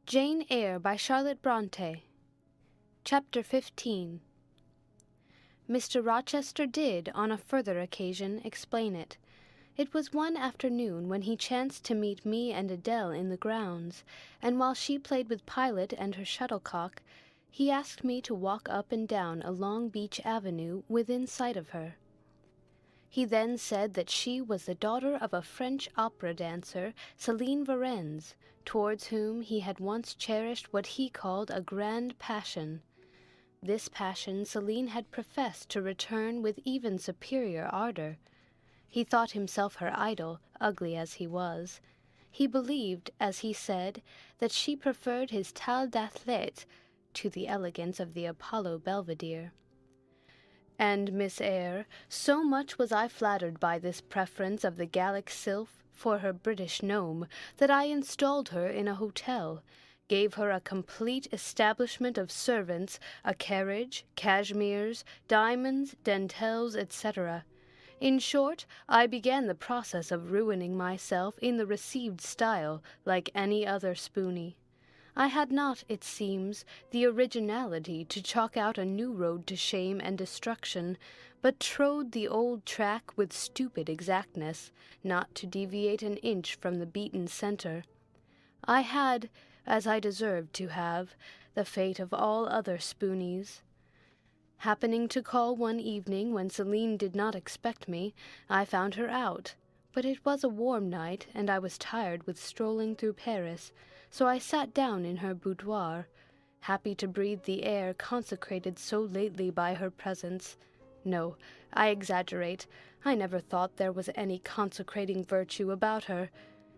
Jane Eyre by Charlotte Brontë. Chapter 15. Mr. Rochester did, on a further occasion, explain it. It was one afternoon when he chanced to meet me and Adele in the grounds, and while she played with Pilot and her shuttlecock, he asked me to walk up and down a long beech avenue within sight of her. He then said that she was the daughter of a French opera dancer, Céline Varens, towards whom he had once cherished what he called a grand passion. This passion Céline had professed to return with even superior ardor. He thought himself her idol, ugly as he was. He believed, as he said, that she preferred his taille d'athlète to the elegance of the Apollo Belvedere. And Miss Eyre, so much was I flattered by this preference of the Gallic sylph for her British gnome, that I installed her in a hotel, gave her a complete establishment of servants, a carriage, cashmeres, diamonds, dentelles, etc. In short, I began the process of ruining myself in the received style, like any other spoony. I had not, it seems, the originality to chalk out a new road to shame and destruction, but trode the old track with stupid exactness, not to deviate an inch from the beaten centre. I had, as I deserved to have, the fate of all other spoonies. Happening to call one evening when Céline did not expect me, I found her out, but it was a warm night, and I was tired with strolling through Paris, so I sat down in her boudoir, happy to breathe the air consecrated so lately by her presence. No, I exaggerate. I never thought there was any consecrating virtue about her.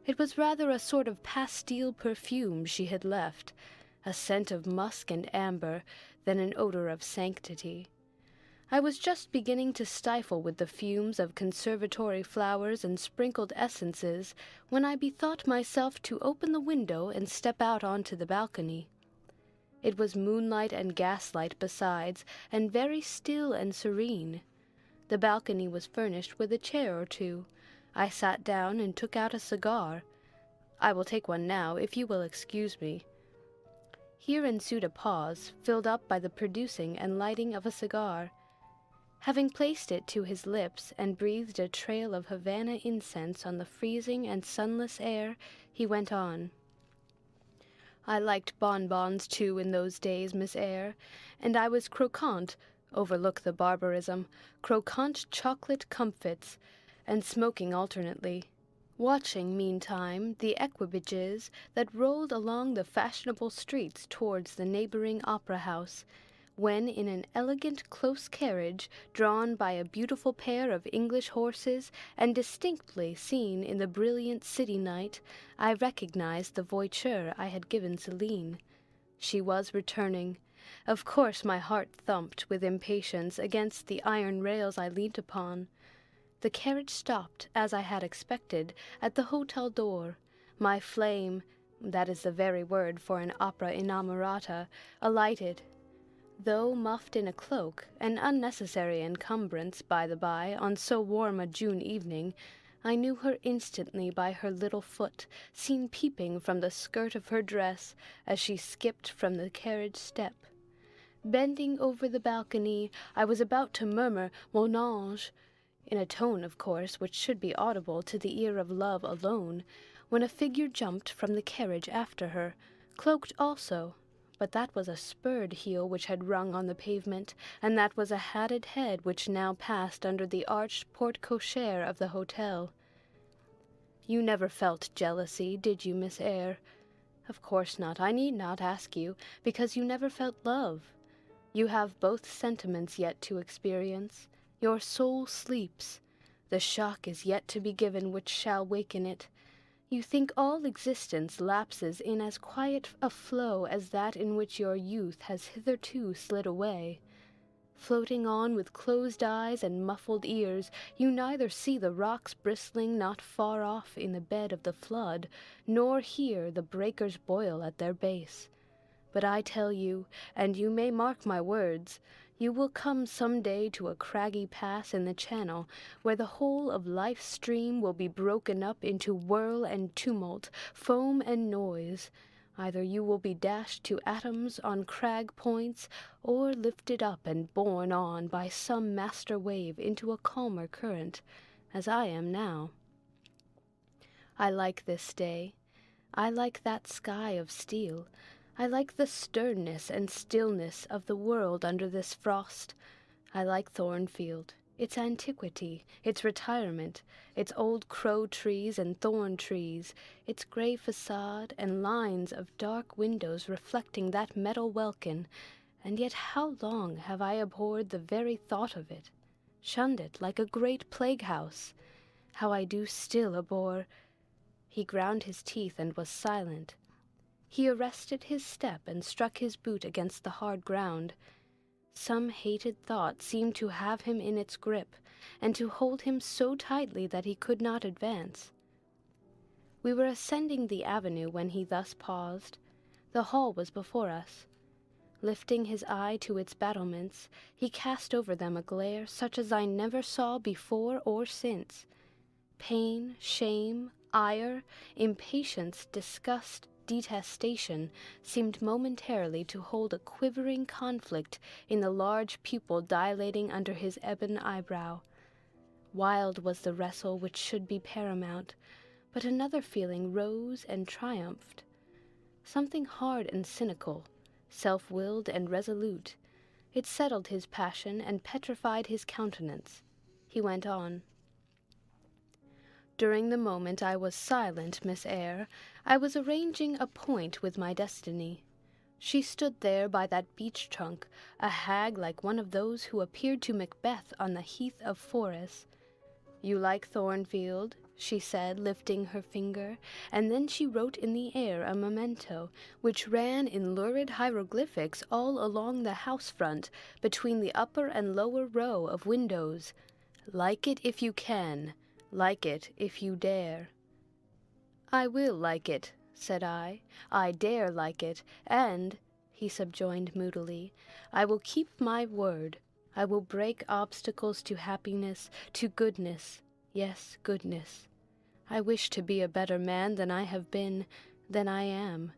It was rather a sort of pastille perfume she had left, a scent of musk and amber, than an odor of sanctity. I was just beginning to stifle with the fumes of conservatory flowers and sprinkled essences when I bethought myself to open the window and step out onto the balcony. It was moonlight and gaslight besides, and very still and serene. The balcony was furnished with a chair or two. I sat down and took out a cigar. I will take one now, if you will excuse me. Here ensued a pause, filled up by the producing and lighting of a cigar. Having placed it to his lips and breathed a trail of Havana incense on the freezing and sunless air, he went on. I liked bonbons, too, in those days, Miss Eyre, and I was croquant, overlook the barbarism, croquant chocolate comfits, and smoking alternately, watching, meantime, the equipages that rolled along the fashionable streets towards the neighboring opera-house, when in an elegant close carriage, drawn by a beautiful pair of English horses, and distinctly seen in the brilliant city night, I recognized the voiture I had given Céline. She was returning. Of course my heart thumped with impatience against the iron rails I leant upon. The carriage stopped, as I had expected, at the hotel door. My flame, that is the very word for an opera inamorata, alighted. Though muffed in a cloak, an unnecessary encumbrance, by the by, on so warm a June evening, I knew her instantly by her little foot, seen peeping from the skirt of her dress, as she skipped from the carriage step. Bending over the balcony, I was about to murmur "Mon ange," in a tone, of course, which should be audible to the ear of love alone, when a figure jumped from the carriage after her, cloaked also, but that was a spurred heel which had rung on the pavement, and that was a hatted head which now passed under the arched porte-cochere of the hotel. You never felt jealousy, did you, Miss Eyre? Of course not. I need not ask you, because you never felt love. You have both sentiments yet to experience. Your soul sleeps. The shock is yet to be given which shall waken it. You think all existence lapses in as quiet a flow as that in which your youth has hitherto slid away. Floating on with closed eyes and muffled ears, you neither see the rocks bristling not far off in the bed of the flood, nor hear the breakers boil at their base. But I tell you, and you may mark my words, you will come some day to a craggy pass in the channel, where the whole of life's stream will be broken up into whirl and tumult, foam and noise. Either you will be dashed to atoms on crag points, or lifted up and borne on by some master wave into a calmer current, as I am now. I like this day. I like that sky of steel. I like the sternness and stillness of the world under this frost. I like Thornfield, its antiquity, its retirement, its old crow trees and thorn trees, its grey facade and lines of dark windows reflecting that metal welkin, and yet how long have I abhorred the very thought of it, shunned it like a great plague-house. How I do still abhor— He ground his teeth and was silent. He arrested his step and struck his boot against the hard ground. Some hated thought seemed to have him in its grip, and to hold him so tightly that he could not advance. We were ascending the avenue when he thus paused. The hall was before us. Lifting his eye to its battlements, he cast over them a glare such as I never saw before or since. Pain, shame, ire, impatience, disgust, detestation seemed momentarily to hold a quivering conflict in the large pupil dilating under his ebon eyebrow. Wild was the wrestle which should be paramount, but another feeling rose and triumphed. Something hard and cynical, self-willed and resolute. It settled his passion and petrified his countenance. He went on. During the moment I was silent, Miss Eyre, I was arranging a point with my destiny. She stood there by that beech trunk, a hag like one of those who appeared to Macbeth on the heath of Forres. "You like Thornfield?" she said, lifting her finger, and then she wrote in the air a memento, which ran in lurid hieroglyphics all along the house front, between the upper and lower row of windows. "Like it if you can. Like it if you dare." "I will like it," said I. "I dare like it, and," he subjoined moodily, "I will keep my word. I will break obstacles to happiness, to goodness, yes, goodness. I wish to be a better man than I have been, than I am.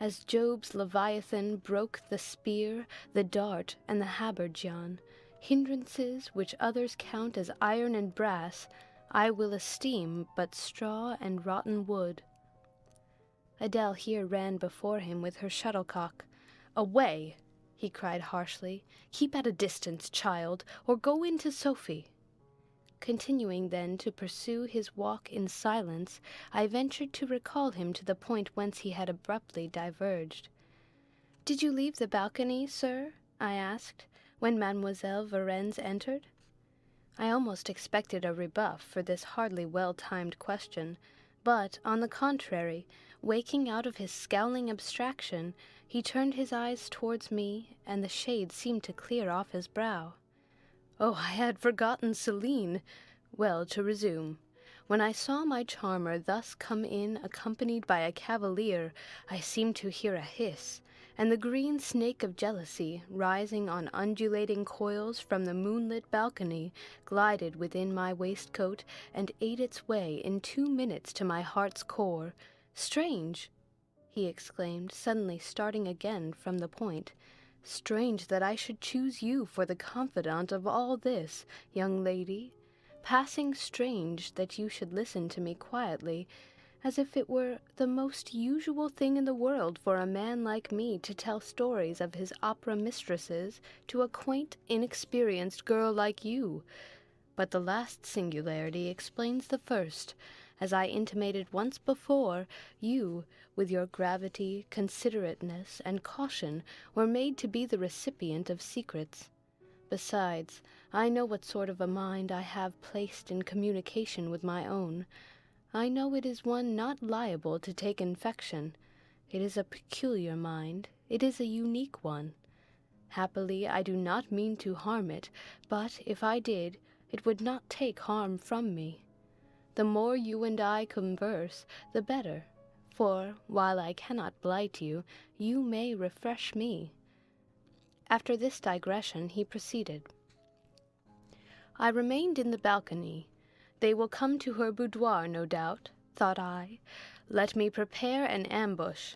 As Job's Leviathan broke the spear, the dart, and the habergeon, hindrances which others count as iron and brass, I will esteem but straw and rotten wood." Adele here ran before him with her shuttlecock. "Away!" he cried harshly. "Keep at a distance, child, or go in to Sophie." Continuing then to pursue his walk in silence, I ventured to recall him to the point whence he had abruptly diverged. "Did you leave the balcony, sir?" I asked, when Mademoiselle Varennes entered. I almost expected a rebuff for this hardly well-timed question, but, on the contrary, waking out of his scowling abstraction, he turned his eyes towards me, and the shade seemed to clear off his brow. "Oh, I had forgotten Celine. Well, to resume. When I saw my charmer thus come in accompanied by a cavalier, I seemed to hear a hiss, and the green snake of jealousy, rising on undulating coils from the moonlit balcony, glided within my waistcoat and ate its way in 2 minutes to my heart's core. Strange!" he exclaimed, suddenly starting again from the point. "Strange that I should choose you for the confidant of all this, young lady. Passing strange that you should listen to me quietly, as if it were the most usual thing in the world for a man like me to tell stories of his opera mistresses to a quaint, inexperienced girl like you. But the last singularity explains the first. As I intimated once before, you, with your gravity, considerateness, and caution, were made to be the recipient of secrets. Besides, I know what sort of a mind I have placed in communication with my own. I know it is one not liable to take infection. It is a peculiar mind. It is a unique one. Happily, I do not mean to harm it, but if I did, it would not take harm from me. The more you and I converse, the better, for, while I cannot blight you, you may refresh me." After this digression he proceeded. "I remained in the balcony. They will come to her boudoir, no doubt, thought I. Let me prepare an ambush.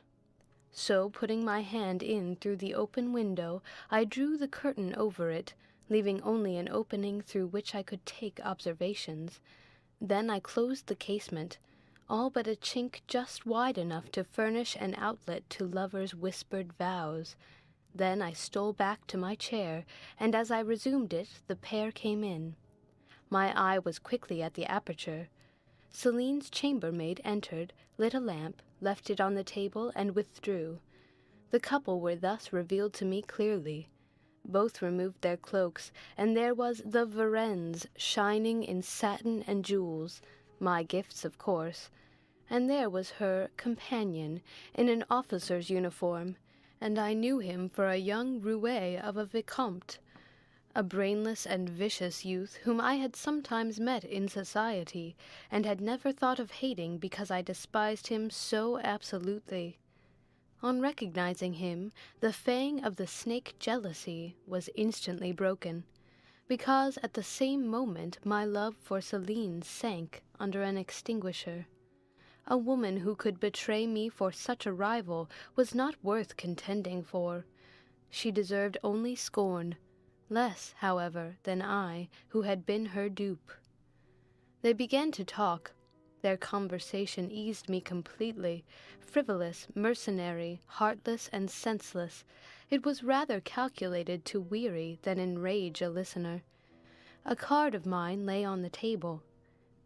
So, putting my hand in through the open window, I drew the curtain over it, leaving only an opening through which I could take observations. Then I closed the casement, all but a chink just wide enough to furnish an outlet to lovers' whispered vows. Then I stole back to my chair, and as I resumed it, the pair came in. My eye was quickly at the aperture. Celine's chambermaid entered, lit a lamp, left it on the table, and withdrew. The couple were thus revealed to me clearly. Both removed their cloaks, and there was the Varennes shining in satin and jewels, my gifts, of course, and there was her companion in an officer's uniform, and I knew him for a young roué of a vicomte, a brainless and vicious youth whom I had sometimes met in society, and had never thought of hating because I despised him so absolutely. On recognizing him, the fang of the snake jealousy was instantly broken, because at the same moment my love for Celine sank under an extinguisher. A woman who could betray me for such a rival was not worth contending for. She deserved only scorn, less, however, than I, who had been her dupe. They began to talk. Their conversation eased me completely, frivolous, mercenary, heartless, and senseless. It was rather calculated to weary than enrage a listener. A card of mine lay on the table.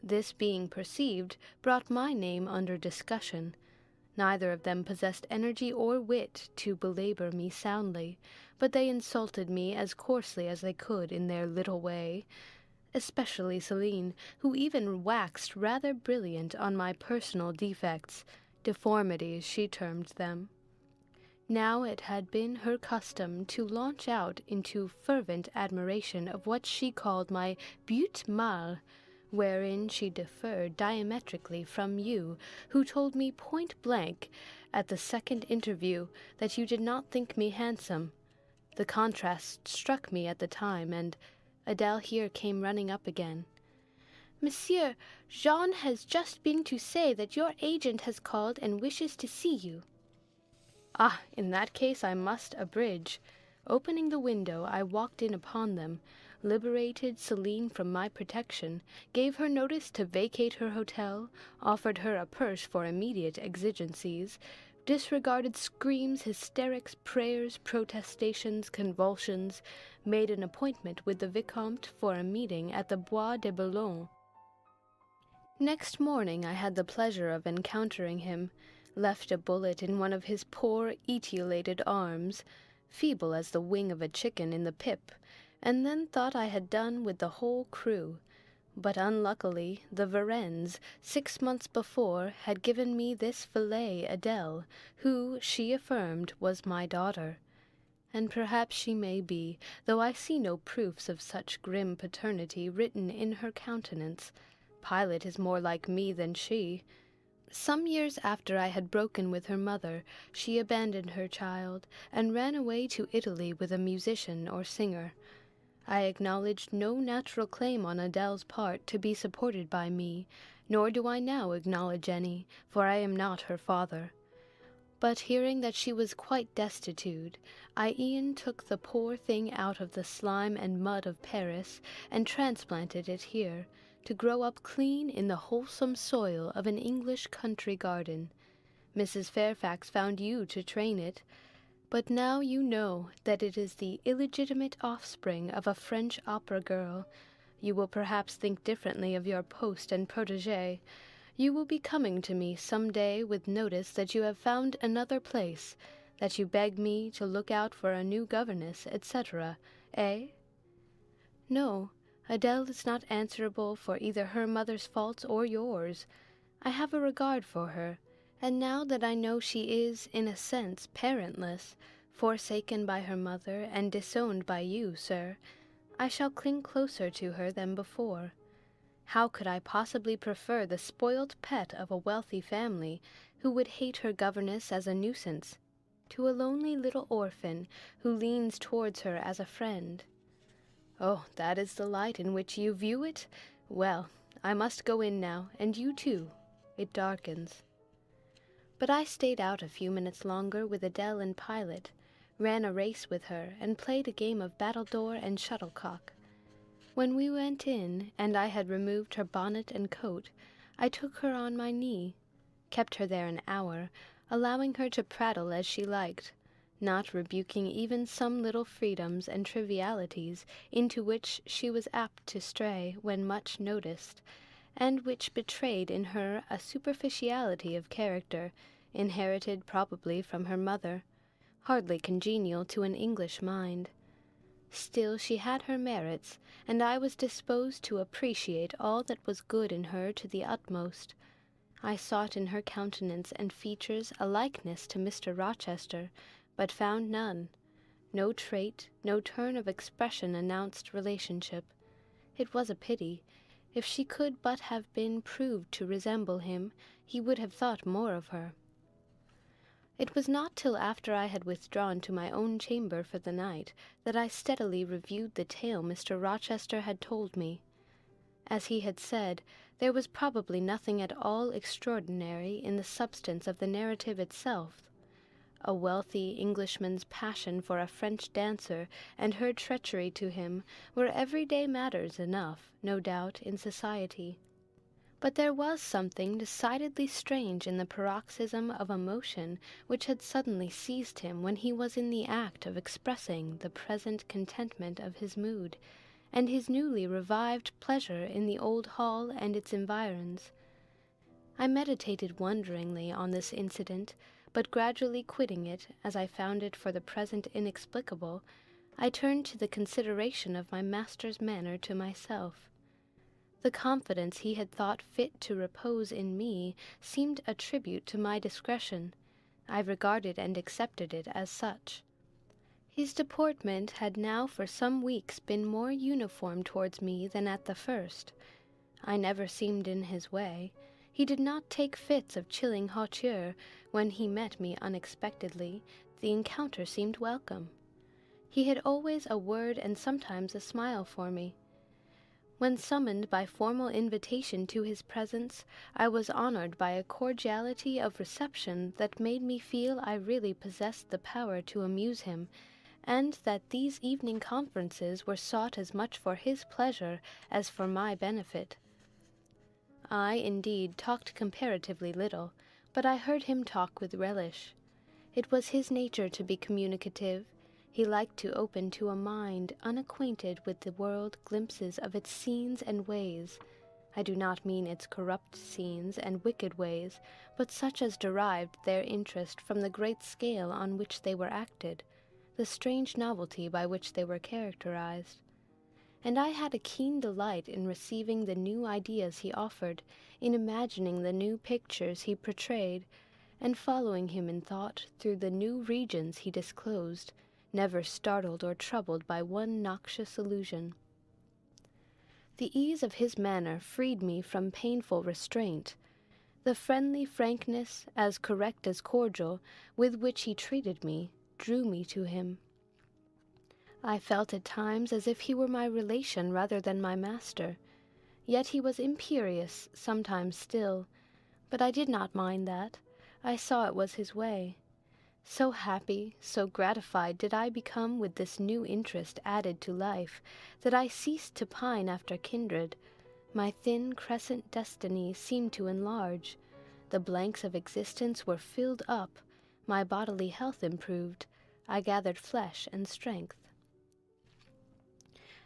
This being perceived, brought my name under discussion. Neither of them possessed energy or wit to belabor me soundly, but they insulted me as coarsely as they could in their little way, especially Celine, who even waxed rather brilliant on my personal defects, deformities she termed them. Now it had been her custom to launch out into fervent admiration of what she called my beaute mâle, wherein she differed diametrically from you, who told me point-blank at the second interview that you did not think me handsome. The contrast struck me at the time, and Adele here came running up again. "Monsieur, Jean has just been to say that your agent has called and wishes to see you." Ah, in that case I must abridge. Opening the window, I walked in upon them, liberated Celine from my protection, gave her notice to vacate her hotel, offered her a purse for immediate exigencies, disregarded screams, hysterics, prayers, protestations, convulsions, made an appointment with the Vicomte for a meeting at the Bois de Boulogne. Next morning I had the pleasure of encountering him, left a bullet in one of his poor etiolated arms, feeble as the wing of a chicken in the pip, and then thought I had done with the whole crew. But unluckily the Varennes, 6 months before, had given me this fillet Adele, who, she affirmed, was my daughter. And perhaps she may be, though I see no proofs of such grim paternity written in her countenance. Pilot is more like me than she. Some years after I had broken with her mother, she abandoned her child, and ran away to Italy with a musician or singer. I acknowledged no natural claim on Adele's part to be supported by me, nor do I now acknowledge any, for I am not her father. But hearing that she was quite destitute, I e'en took the poor thing out of the slime and mud of Paris, and transplanted it here, to grow up clean in the wholesome soil of an English country garden. Mrs. Fairfax found you to train it, but now you know that it is the illegitimate offspring of a French opera girl. You will perhaps think differently of your post and protégé. You will be coming to me some day with notice that you have found another place, that you beg me to look out for a new governess, etc., eh? No, Adele is not answerable for either her mother's faults or yours. I have a regard for her, and now that I know she is, in a sense, parentless, forsaken by her mother and disowned by you, sir, I shall cling closer to her than before. How could I possibly prefer the spoilt pet of a wealthy family, who would hate her governess as a nuisance, to a lonely little orphan who leans towards her as a friend? Oh, that is the light in which you view it? Well, I must go in now, and you too. It darkens. But I stayed out a few minutes longer with Adele and Pilot, ran a race with her, and played a game of battledore and shuttlecock. When we went in, and I had removed her bonnet and coat, I took her on my knee, kept her there an hour, allowing her to prattle as she liked, not rebuking even some little freedoms and trivialities into which she was apt to stray when much noticed, and which betrayed in her a superficiality of character, inherited probably from her mother, hardly congenial to an English mind. Still she had her merits, and I was disposed to appreciate all that was good in her to the utmost. I sought in her countenance and features a likeness to Mr. Rochester, but found none. No trait, no turn of expression announced relationship. It was a pity. If she could but have been proved to resemble him, he would have thought more of her. It was not till after I had withdrawn to my own chamber for the night that I steadily reviewed the tale Mr. Rochester had told me. As he had said, there was probably nothing at all extraordinary in the substance of the narrative itself. A wealthy Englishman's passion for a French dancer and her treachery to him were everyday matters enough, no doubt, in society. But there was something decidedly strange in the paroxysm of emotion which had suddenly seized him when he was in the act of expressing the present contentment of his mood, and his newly revived pleasure in the old hall and its environs. I meditated wonderingly on this incident, but gradually quitting it, as I found it for the present inexplicable, I turned to the consideration of my master's manner to myself. The confidence he had thought fit to repose in me seemed a tribute to my discretion. I regarded and accepted it as such. His deportment had now for some weeks been more uniform towards me than at the first. I never seemed in his way. He did not take fits of chilling hauteur. When he met me unexpectedly, the encounter seemed welcome. He had always a word and sometimes a smile for me. When summoned by formal invitation to his presence, I was honored by a cordiality of reception that made me feel I really possessed the power to amuse him, and that these evening conferences were sought as much for his pleasure as for my benefit. I, indeed, talked comparatively little, but I heard him talk with relish. It was his nature to be communicative. He liked to open to a mind unacquainted with the world glimpses of its scenes and ways. I do not mean its corrupt scenes and wicked ways, but such as derived their interest from the great scale on which they were acted, the strange novelty by which they were characterized. And I had a keen delight in receiving the new ideas he offered, in imagining the new pictures he portrayed, and following him in thought through the new regions he disclosed, never startled or troubled by one noxious illusion. The ease of his manner freed me from painful restraint. The friendly frankness, as correct as cordial, with which he treated me, drew me to him. I felt at times as if he were my relation rather than my master. Yet he was imperious sometimes still, but I did not mind that. I saw it was his way. So happy, so gratified did I become with this new interest added to life, that I ceased to pine after kindred. My thin crescent destiny seemed to enlarge. The blanks of existence were filled up. My bodily health improved. I gathered flesh and strength.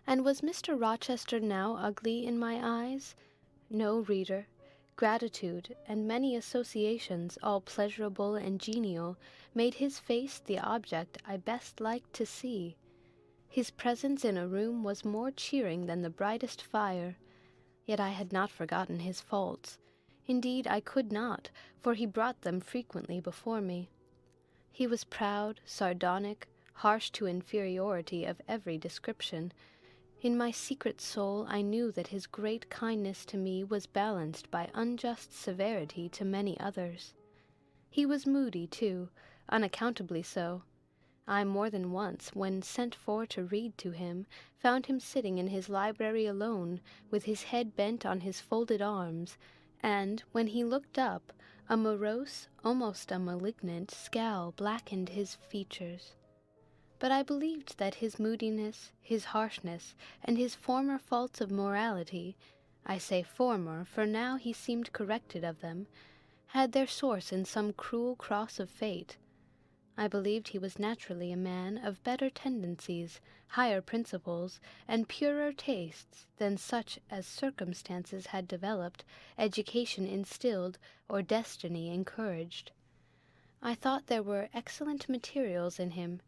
And was Mr. Rochester now ugly in my eyes? No, reader. Gratitude, and many associations, all pleasurable and genial, made his face the object I best liked to see. His presence in a room was more cheering than the brightest fire. Yet I had not forgotten his faults. Indeed, I could not, for he brought them frequently before me. He was proud, sardonic, harsh to inferiority of every description. In my secret soul I knew that his great kindness to me was balanced by unjust severity to many others. He was moody, too, unaccountably so. I more than once, when sent for to read to him, found him sitting in his library alone, with his head bent on his folded arms, and, when he looked up, A morose, almost a malignant scowl blackened his features. But I believed that his moodiness, his harshness, and his former faults of morality, I say former, for now he seemed corrected of them, had their source in some cruel cross of fate. I believed he was naturally a man of better tendencies, higher principles, and purer tastes than such as circumstances had developed, education instilled, or destiny encouraged. I thought there were excellent materials in him,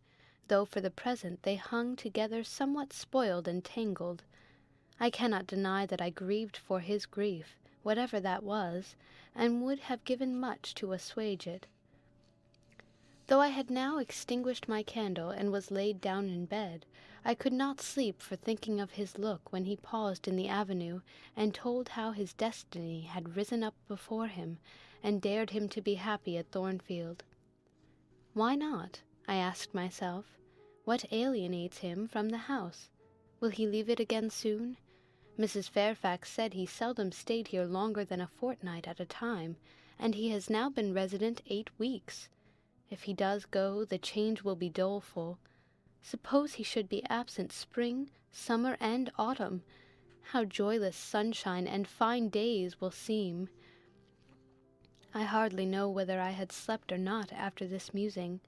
though for the present they hung together somewhat spoiled and tangled. I cannot deny that I grieved for his grief, whatever that was, and would have given much to assuage it. Though I had now extinguished my candle and was laid down in bed, I could not sleep for thinking of his look when he paused in the avenue and told how his destiny had risen up before him and dared him to be happy at Thornfield. Why not? I asked myself. What alienates him from the house? Will he leave it again soon? Mrs. Fairfax said he seldom stayed here longer than a fortnight at a time, and he has now been resident 8 weeks. If he does go, the change will be doleful. Suppose he should be absent spring, summer, and autumn. How joyless sunshine and fine days will seem. I hardly know whether I had slept or not after this musing.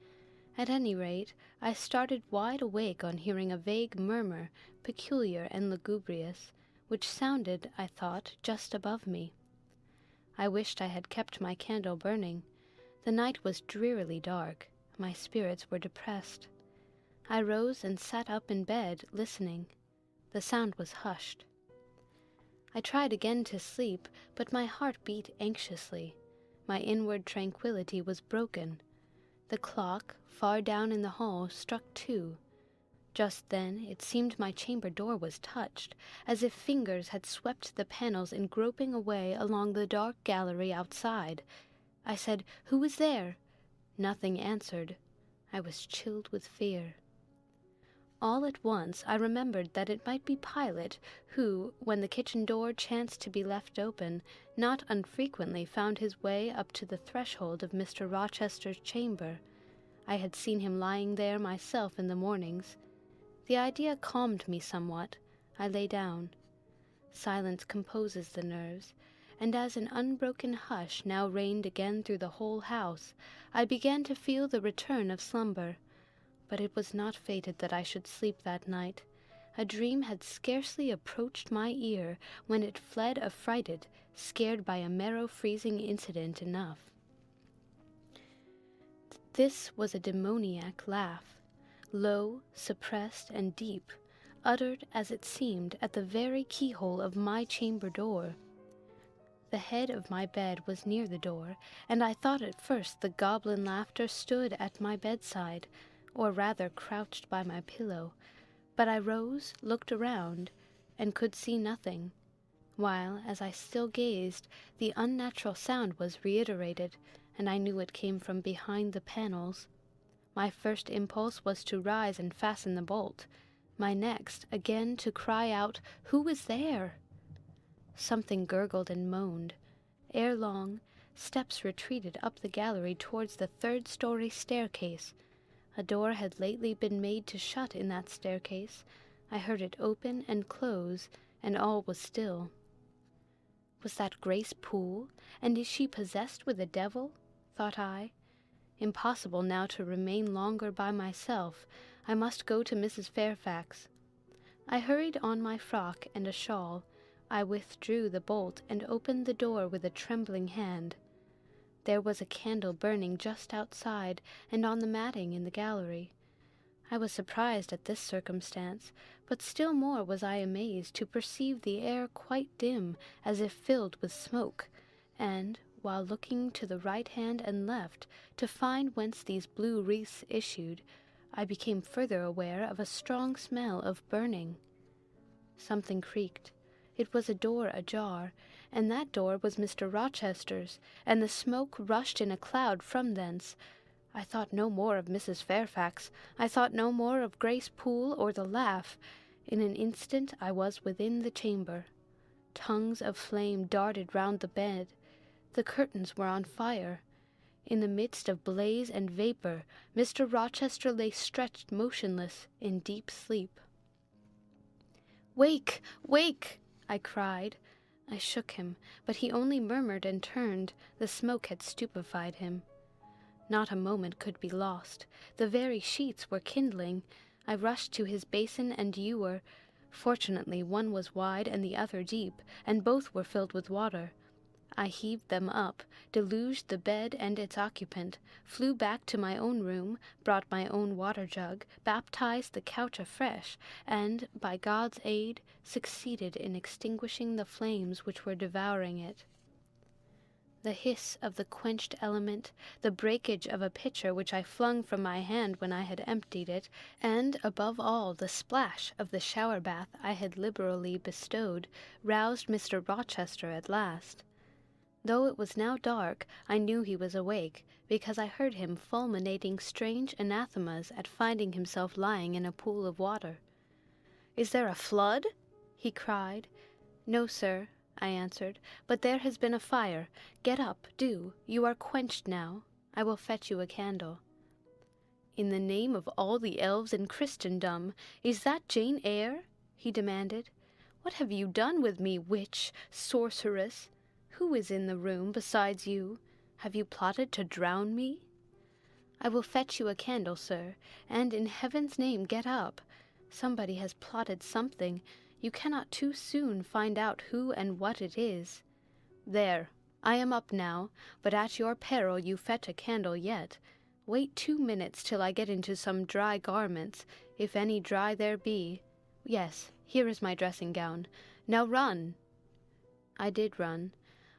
At any rate, I started wide awake on hearing a vague murmur, peculiar and lugubrious, which sounded, I thought, just above me. I wished I had kept my candle burning. The night was drearily dark. My spirits were depressed. I rose and sat up in bed, listening. The sound was hushed. I tried again to sleep, but my heart beat anxiously. My inward tranquillity was broken. The clock, far down in the hall, struck 2. Just then it seemed my chamber door was touched, as if fingers had swept the panels in groping away along the dark gallery outside. I said, "Who is there?" Nothing answered. I was chilled with fear. All at once I remembered that it might be Pilot, who, when the kitchen door chanced to be left open, not unfrequently found his way up to the threshold of Mr. Rochester's chamber. I had seen him lying there myself in the mornings. The idea calmed me somewhat. I lay down. Silence composes the nerves, and as an unbroken hush now reigned again through the whole house, I began to feel the return of slumber. But it was not fated that I should sleep that night. A dream had scarcely approached my ear when it fled affrighted, scared by a marrow-freezing incident enough. This was a demoniac laugh, low, suppressed, and deep, uttered, as it seemed, at the very keyhole of my chamber door. The head of my bed was near the door, and I thought at first the goblin laughter stood at my bedside, or rather crouched by my pillow, but I rose, looked around, and could see nothing, while, as I still gazed, the unnatural sound was reiterated, and I knew it came from behind the panels. My first impulse was to rise and fasten the bolt, my next, again to cry out, "Who is there?" Something gurgled and moaned. Ere long, steps retreated up the gallery towards the 3rd-story staircase. A door had lately been made to shut in that staircase. I heard it open and close, and all was still. Was that Grace Poole, and is she possessed with a devil? Thought I. Impossible now to remain longer by myself. I must go to Mrs. Fairfax. I hurried on my frock and a shawl. I withdrew the bolt and opened the door with a trembling hand. There was a candle burning just outside and on the matting in the gallery. I was surprised at this circumstance, but still more was I amazed to perceive the air quite dim, as if filled with smoke, and, while looking to the right hand and left to find whence these blue wreaths issued, I became further aware of a strong smell of burning. Something creaked. It was a door ajar, and that door was Mr. Rochester's, and the smoke rushed in a cloud from thence. I thought no more of Mrs. Fairfax. I thought no more of Grace Poole or the laugh. In an instant I was within the chamber. Tongues of flame darted round the bed. The curtains were on fire. In the midst of blaze and vapor, Mr. Rochester lay stretched motionless in deep sleep. "Wake! Wake!" I cried. I shook him, but he only murmured and turned. The smoke had stupefied him. Not a moment could be lost. The very sheets were kindling. I rushed to his basin and ewer. Fortunately, one was wide and the other deep, and both were filled with water. I heaved them up, deluged the bed and its occupant, flew back to my own room, brought my own water-jug, baptized the couch afresh, and, by God's aid, succeeded in extinguishing the flames which were devouring it. The hiss of the quenched element, the breakage of a pitcher which I flung from my hand when I had emptied it, and, above all, the splash of the shower-bath I had liberally bestowed, roused Mr. Rochester at last. Though it was now dark, I knew he was awake, because I heard him fulminating strange anathemas at finding himself lying in a pool of water. "Is there a flood?" he cried. "No, sir," I answered, "but there has been a fire. Get up, do. You are quenched now. I will fetch you a candle." "In the name of all the elves in Christendom, is that Jane Eyre?" he demanded. "What have you done with me, witch, sorceress? Who is in the room besides you? Have you plotted to drown me?" "I will fetch you a candle, sir, and in heaven's name get up. Somebody has plotted something. You cannot too soon find out who and what it is. There, I am up now, but at your peril you fetch a candle yet. Wait 2 minutes till I get into some dry garments, if any dry there be. Yes, here is my dressing-gown. Now run." I did run.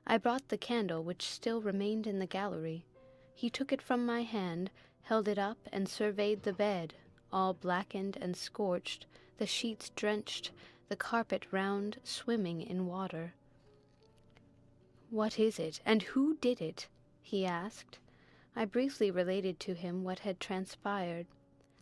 I brought the candle which still remained in the gallery. He took it from my hand, held it up, and surveyed the bed, all blackened and scorched, the sheets drenched, the carpet round swimming in water. "What is it, and who did it?" he asked. I briefly related to him what had transpired.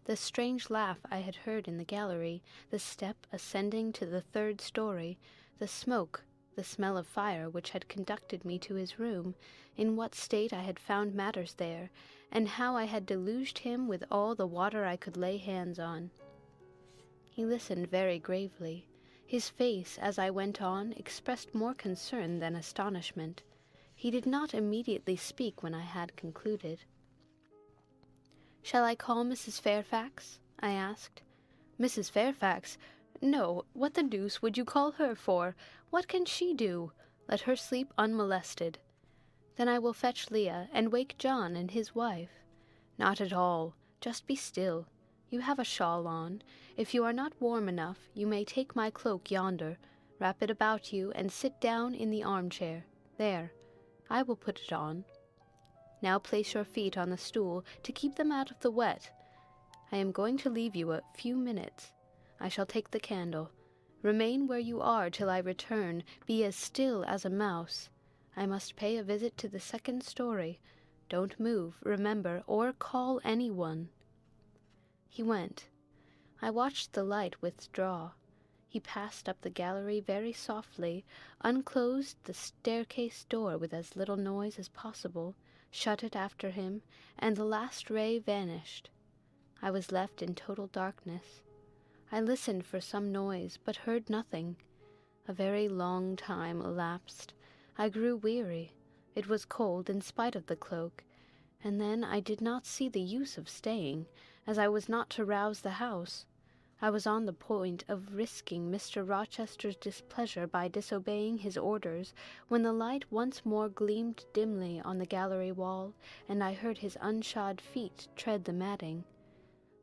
The strange laugh I had heard in the gallery, the step ascending to the 3rd story, the smoke, the smell of fire which had conducted me to his room, in what state I had found matters there, and how I had deluged him with all the water I could lay hands on. He listened very gravely. His face, as I went on, expressed more concern than astonishment. He did not immediately speak when I had concluded. "Shall I call Mrs. Fairfax?" I asked. "Mrs. Fairfax? No, what the deuce would you call her for? What can she do? Let her sleep unmolested." "Then I will fetch Leah, and wake John and his wife." "Not at all. Just be still. You have a shawl on. If you are not warm enough, you may take my cloak yonder, wrap it about you, and sit down in the armchair. There. I will put it on. Now place your feet on the stool to keep them out of the wet. I am going to leave you a few minutes. I shall take the candle. Remain where you are till I return. Be as still as a mouse. I must pay a visit to the 2nd story. Don't move, remember, or call anyone." He went. I watched the light withdraw. He passed up the gallery very softly, unclosed the staircase door with as little noise as possible, shut it after him, and the last ray vanished. I was left in total darkness. I listened for some noise, but heard nothing. A very long time elapsed. I grew weary. It was cold in spite of the cloak, and then I did not see the use of staying, as I was not to rouse the house. I was on the point of risking Mr. Rochester's displeasure by disobeying his orders, when the light once more gleamed dimly on the gallery wall, and I heard his unshod feet tread the matting.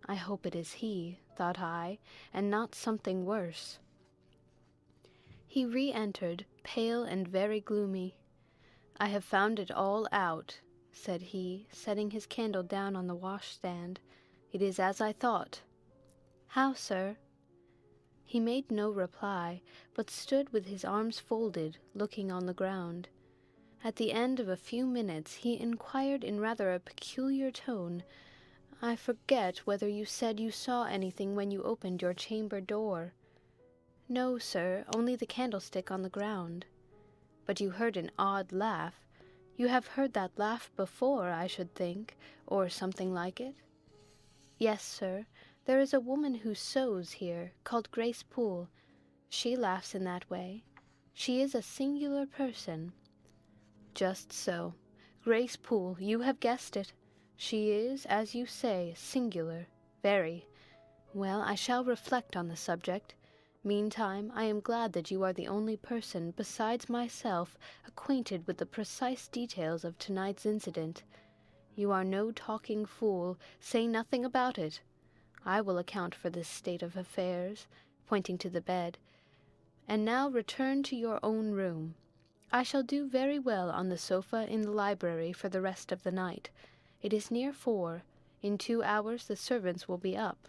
I hope it is he, thought I, and not something worse. He re-entered, pale and very gloomy. "I have found it all out," said he, setting his candle down on the washstand. "It is as I thought." "How, sir?" He made no reply, but stood with his arms folded, looking on the ground. At the end of a few minutes he inquired in rather a peculiar tone, "I forget whether you said you saw anything when you opened your chamber door." "No, sir, only the candlestick on the ground." "But you heard an odd laugh. You have heard that laugh before, I should think, or something like it? Yes, sir. There is a woman who sews here, called Grace Poole. She laughs in that way. She is a singular person. Just so. Grace Poole, you have guessed it. She is, as you say, singular. Very. Well, I shall reflect on the subject. Meantime, I am glad that you are the only person, besides myself, acquainted with the precise details of tonight's incident. You are no talking fool. Say nothing about it. I will account for this state of affairs, pointing to the bed. And now return to your own room. I shall do very well on the sofa in the library for the rest of the night. It is near 4. In 2 hours the servants will be up.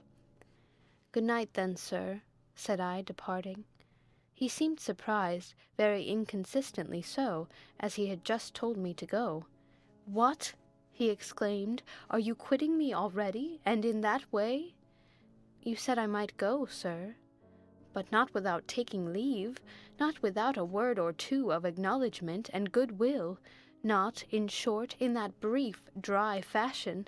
Good night, then, sir, said I, departing. He seemed surprised, very inconsistently so, as he had just told me to go. What? He exclaimed. Are you quitting me already, and in that way? You said I might go, sir. But not without taking leave, not without a word or two of acknowledgment and good-will, not, in short, in that brief, dry fashion.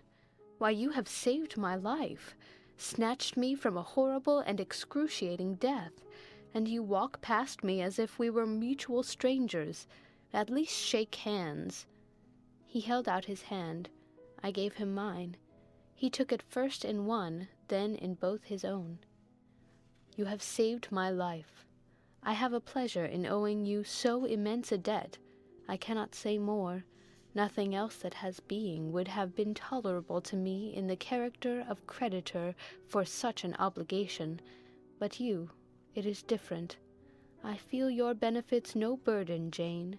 Why, you have saved my life, snatched me from a horrible and excruciating death, and you walk past me as if we were mutual strangers. At least shake hands. He held out his hand. I gave him mine. He took it first in one, then in both his own. You have saved my life. I have a pleasure in owing you so immense a debt. I cannot say more. Nothing else that has being would have been tolerable to me in the character of creditor for such an obligation. But you, it is different. I feel your benefits no burden, Jane.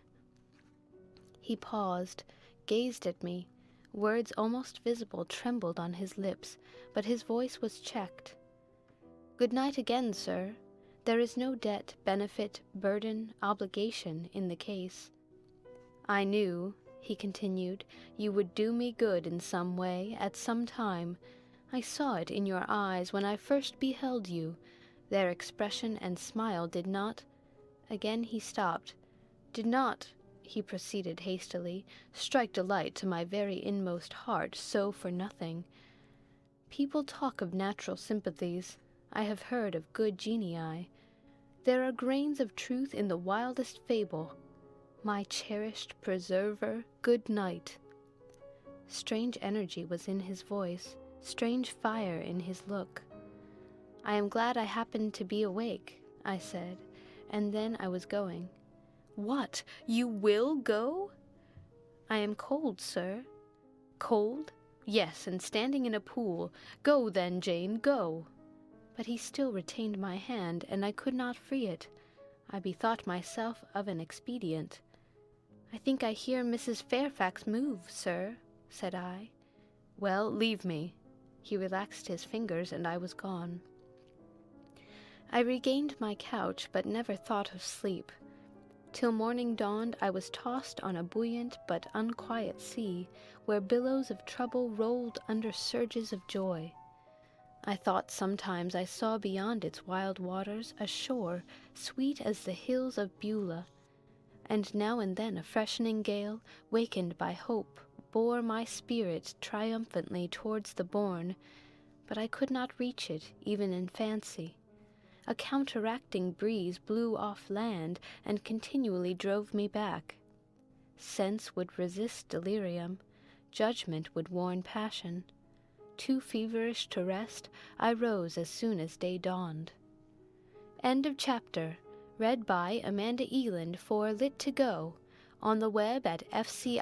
He paused, gazed at me. Words almost visible trembled on his lips, but his voice was checked. Good night again, sir. There is no debt, benefit, burden, obligation in the case. I knew, he continued, you would do me good in some way, at some time. I saw it in your eyes when I first beheld you. Their expression and smile did not— Again he stopped. Did not, he proceeded hastily, strike delight to my very inmost heart, so for nothing. People talk of natural sympathies. I have heard of good genii. There are grains of truth in the wildest fable. My cherished preserver, good night. Strange energy was in his voice, strange fire in his look. I am glad I happened to be awake, I said, and then I was going. What? You will go? I am cold, sir. Cold? Yes, and standing in a pool. Go then, Jane, go. But he still retained my hand, and I could not free it. I bethought myself of an expedient. I think I hear Mrs. Fairfax move, sir, said I. Well, leave me. He relaxed his fingers, and I was gone. I regained my couch, but never thought of sleep. Till morning dawned, I was tossed on a buoyant but unquiet sea, where billows of trouble rolled under surges of joy. I thought sometimes I saw beyond its wild waters a shore sweet as the hills of Beulah, and now and then a freshening gale, wakened by hope, bore my spirit triumphantly towards the bourne, but I could not reach it even in fancy. A counteracting breeze blew off land and continually drove me back. Sense would resist delirium, judgment would warn passion. Too feverish to rest, I rose as soon as day dawned. End of chapter. Read by Amanda Eland for Lit2Go. On the web at fci